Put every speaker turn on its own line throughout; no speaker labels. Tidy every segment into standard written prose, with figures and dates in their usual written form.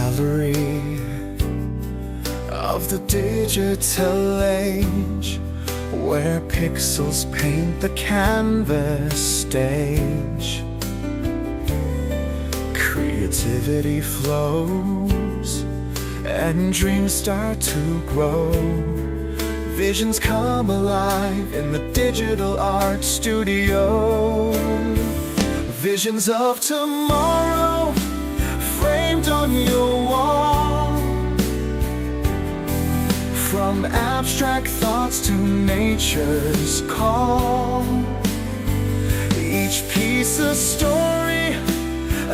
gallery of the digital age, where pixels paint the canvas stage. Creativity flows and dreams start to grow. Visions come alive in the digital art studio. Visions of tomorrow framed on your wall. From abstract thoughts to nature's call. Each piece a story,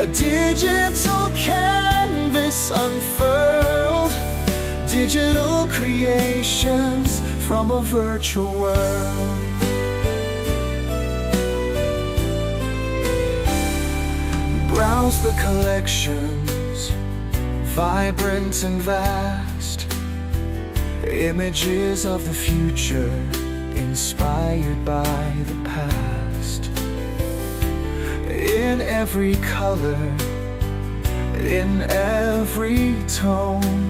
a digital canvas unfurled. Digital creations from a virtual world. Browse the collections, vibrant and vast. Images of the future, inspired by the past. In every color, in every tone,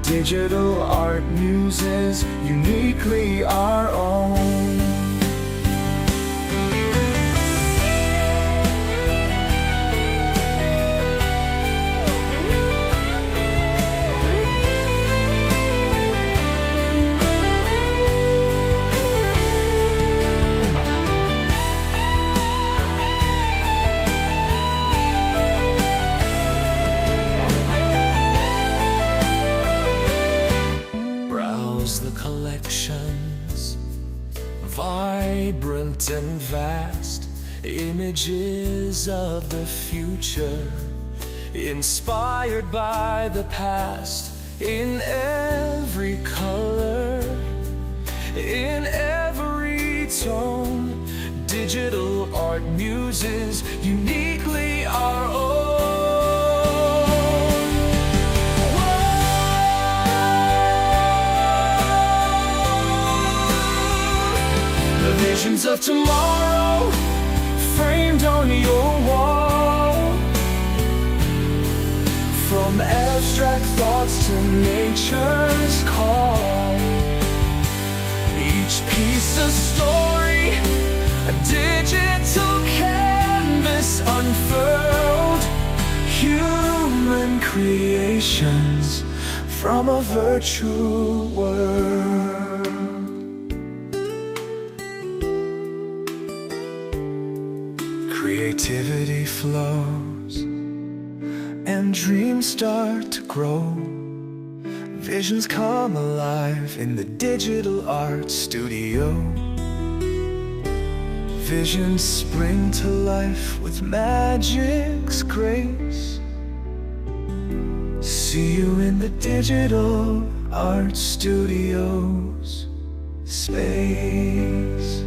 digital art muses uniquely our own. The collections, vibrant and vast. Images of the future, inspired by the past. In every color, in every tone, digital art muses uniquely our own. Visions of tomorrow framed on your wall. From abstract thoughts to nature's call. Each piece a story, a digital canvas unfurled. Human creations from a virtual world. Creativity flows and dreams start to grow. Visions come alive in the digital art studio. Visions spring to life with magic's grace. See you in the digital art studio's space.